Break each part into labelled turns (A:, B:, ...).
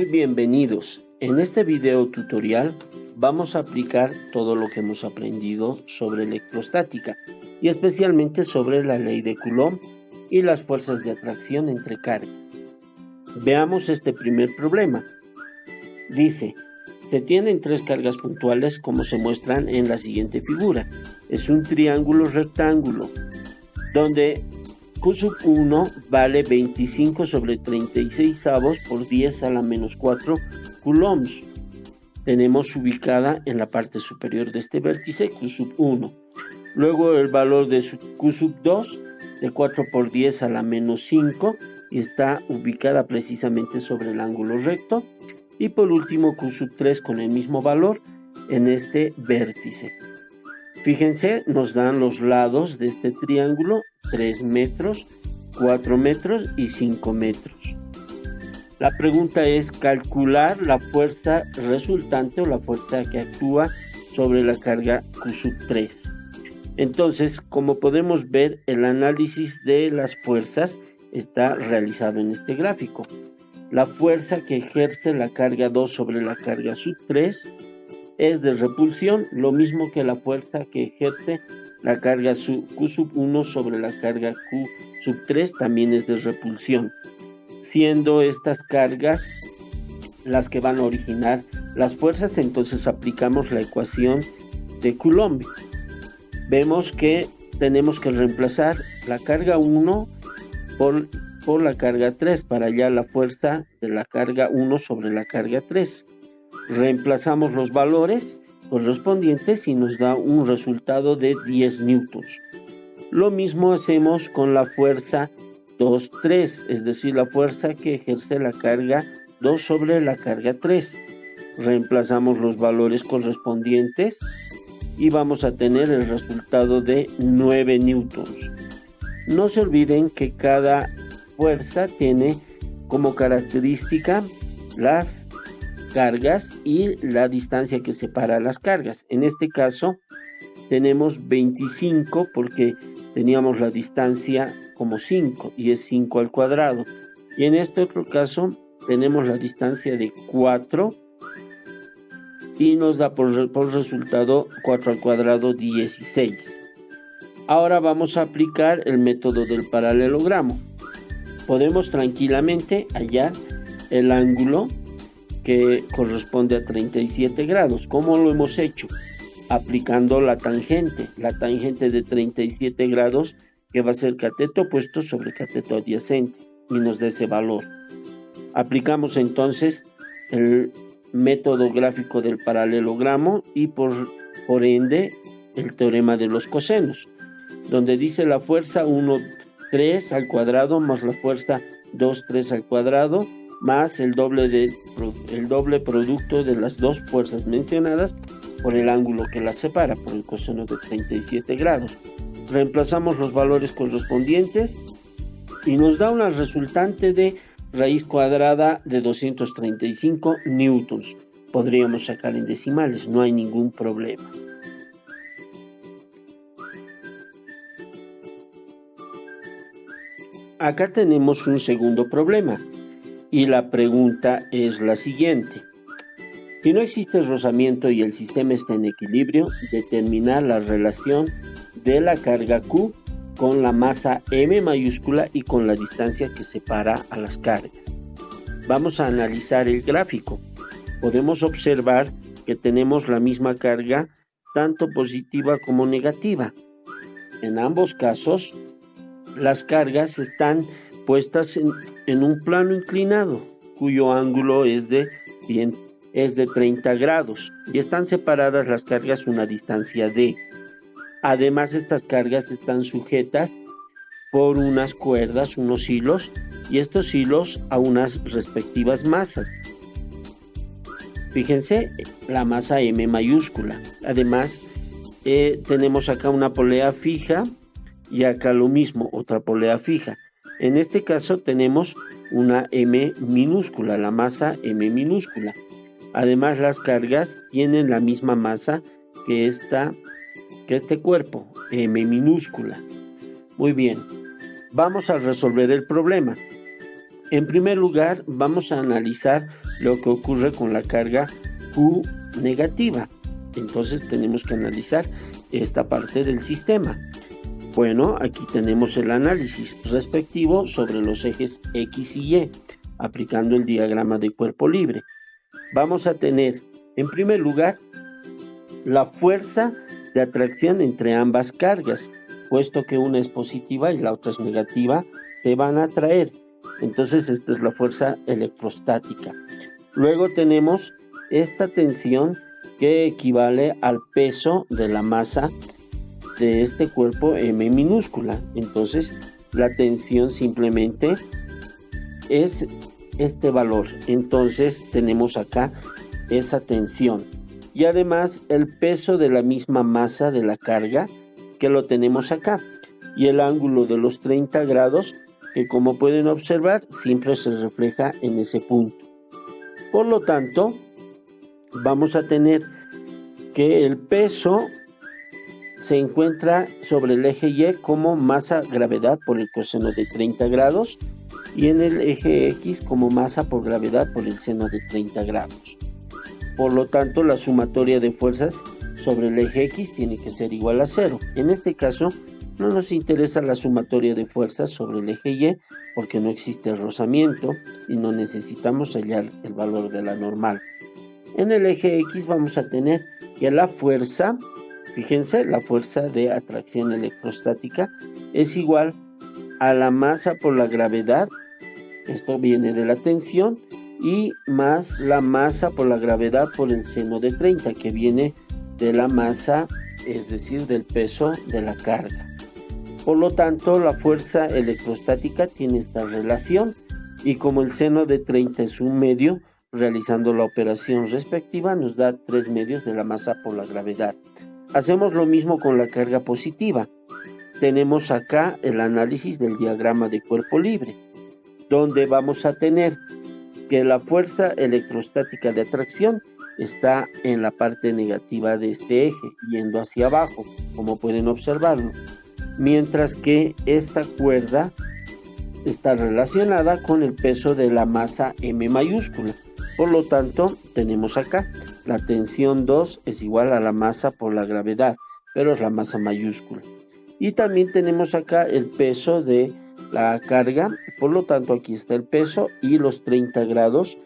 A: Muy bienvenidos. En este video tutorial vamos a aplicar todo lo que hemos aprendido sobre electrostática y especialmente sobre la ley de Coulomb y las fuerzas de atracción entre cargas. Veamos este primer problema. Dice, se tienen tres cargas puntuales como se muestran en la siguiente figura. Es un triángulo rectángulo donde Q sub 1 vale 25 sobre 36 avos por 10 a la menos 4 coulombs. Tenemos ubicada en la parte superior de este vértice Q sub 1. Luego el valor de Q sub 2 de 4 por 10 a la menos 5 y está ubicada precisamente sobre el ángulo recto. Y por último Q sub 3 con el mismo valor en este vértice. Fíjense, nos dan los lados de este triángulo, 3 metros, 4 metros y 5 metros. La pregunta es calcular la fuerza resultante o la fuerza que actúa sobre la carga Q sub 3. Entonces, como podemos ver, el análisis de las fuerzas está realizado en este gráfico. La fuerza que ejerce la carga 2 sobre la carga sub 3 es de repulsión, lo mismo que la fuerza que ejerce la carga Q sub 1 sobre la carga Q sub 3 también es de repulsión, siendo estas cargas las que van a originar las fuerzas. Entonces aplicamos la ecuación de Coulomb. Vemos que tenemos que reemplazar la carga 1 por la carga 3 para hallar la fuerza de la carga 1 sobre la carga 3. Reemplazamos los valores correspondientes y nos da un resultado de 10 newtons. Lo mismo hacemos con la fuerza 2-3, es decir, la fuerza que ejerce la carga 2 sobre la carga 3. Reemplazamos los valores correspondientes y vamos a tener el resultado de 9 newtons. No se olviden que cada fuerza tiene como característica las cargas y la distancia que separa las cargas. En este caso tenemos 25 porque teníamos la distancia como 5 y es 5 al cuadrado. Y en este otro caso tenemos la distancia de 4 y nos da por resultado 4 al cuadrado 16. Ahora vamos a aplicar el método del paralelogramo. Podemos tranquilamente hallar el ángulo que corresponde a 37 grados. ¿Cómo lo hemos hecho? Aplicando la tangente de 37 grados que va a ser cateto opuesto sobre cateto adyacente y nos da ese valor. Aplicamos entonces el método gráfico del paralelogramo y por ende el teorema de los cosenos, donde dice la fuerza 1,3 al cuadrado más la fuerza 2,3 al cuadrado más el doble producto de las dos fuerzas mencionadas por el ángulo que las separa, por el coseno de 37 grados. Reemplazamos los valores correspondientes y nos da una resultante de raíz cuadrada de 235 newtons. Podríamos sacar en decimales, no hay ningún problema. Acá tenemos un segundo problema. Y la pregunta es la siguiente. Si no existe rozamiento y el sistema está en equilibrio, determinar la relación de la carga Q con la masa M mayúscula y con la distancia que separa a las cargas. Vamos a analizar el gráfico. Podemos observar que tenemos la misma carga, tanto positiva como negativa. En ambos casos, las cargas están puestas en un plano inclinado, cuyo ángulo es de 30 grados y están separadas las cargas una distancia d. Además, estas cargas están sujetas por unas cuerdas, unos hilos, y estos hilos a unas respectivas masas. Fíjense, la masa M mayúscula. Además, tenemos acá una polea fija y acá lo mismo, otra polea fija. En este caso tenemos una M minúscula, la masa M minúscula. Además, las cargas tienen la misma masa que este cuerpo, M minúscula. Muy bien, vamos a resolver el problema. En primer lugar, vamos a analizar lo que ocurre con la carga Q negativa. Entonces tenemos que analizar esta parte del sistema. Bueno, aquí tenemos el análisis respectivo sobre los ejes X y Y, aplicando el diagrama de cuerpo libre. Vamos a tener, en primer lugar, la fuerza de atracción entre ambas cargas, puesto que una es positiva y la otra es negativa, se van a atraer. Entonces, esta es la fuerza electrostática. Luego tenemos esta tensión que equivale al peso de la masa de este cuerpo M minúscula. Entonces, la tensión simplemente es este valor. Entonces, tenemos acá esa tensión. Y además, el peso de la misma masa de la carga, que lo tenemos acá. Y el ángulo de los 30 grados, que como pueden observar, siempre se refleja en ese punto. Por lo tanto, vamos a tener que el peso se encuentra sobre el eje Y como masa-gravedad por el coseno de 30 grados y en el eje X como masa por gravedad por el seno de 30 grados. Por lo tanto, la sumatoria de fuerzas sobre el eje X tiene que ser igual a 0. En este caso, no nos interesa la sumatoria de fuerzas sobre el eje Y porque no existe rozamiento y no necesitamos hallar el valor de la normal. En el eje X vamos a tener que la fuerza, fíjense, la fuerza de atracción electrostática es igual a la masa por la gravedad, esto viene de la tensión, y más la masa por la gravedad por el seno de 30, que viene de la masa, es decir, del peso de la carga. Por lo tanto, la fuerza electrostática tiene esta relación, y como el seno de 30 es un medio, realizando la operación respectiva nos da 3 medios de la masa por la gravedad. Hacemos lo mismo con la carga positiva. Tenemos acá el análisis del diagrama de cuerpo libre, donde vamos a tener que la fuerza electrostática de atracción está en la parte negativa de este eje, yendo hacia abajo, como pueden observarlo, mientras que esta cuerda está relacionada con el peso de la masa M mayúscula. Por lo tanto, tenemos acá la tensión 2 es igual a la masa por la gravedad, pero es la masa mayúscula. Y también tenemos acá el peso de la carga, por lo tanto aquí está el peso y los 30 grados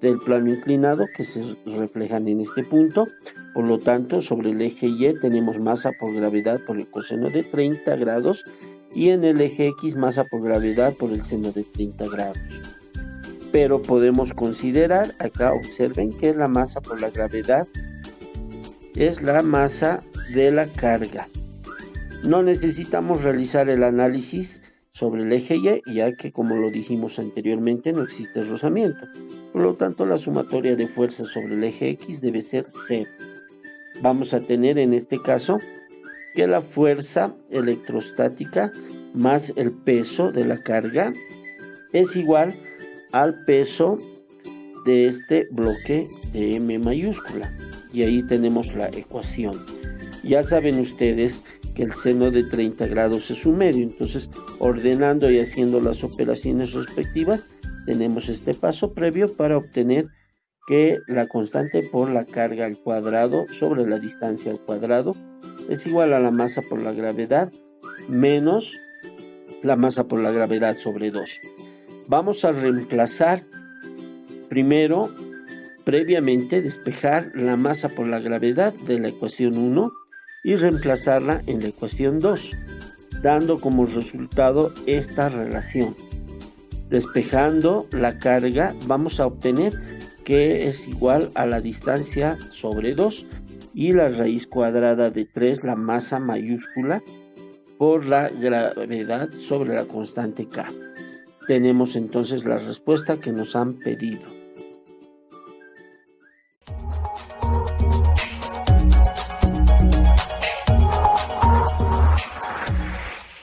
A: del plano inclinado que se reflejan en este punto. Por lo tanto, sobre el eje Y tenemos masa por gravedad por el coseno de 30 grados y en el eje X masa por gravedad por el seno de 30 grados. Pero podemos considerar, acá observen que la masa por la gravedad es la masa de la carga. No necesitamos realizar el análisis sobre el eje Y, ya que como lo dijimos anteriormente no existe rozamiento. Por lo tanto, la sumatoria de fuerzas sobre el eje X debe ser 0. Vamos a tener en este caso que la fuerza electrostática más el peso de la carga es igual al peso de este bloque de M mayúscula. Y ahí tenemos la ecuación. Ya saben ustedes que el seno de 30 grados es un medio, entonces ordenando y haciendo las operaciones respectivas, tenemos este paso previo para obtener que la constante por la carga al cuadrado sobre la distancia al cuadrado es igual a la masa por la gravedad menos la masa por la gravedad sobre 2. Vamos a reemplazar primero, previamente despejar la masa por la gravedad de la ecuación 1 y reemplazarla en la ecuación 2, dando como resultado esta relación. Despejando la carga vamos a obtener que es igual a la distancia sobre 2 y la raíz cuadrada de 3, la masa mayúscula, por la gravedad sobre la constante K. Tenemos entonces la respuesta que nos han pedido.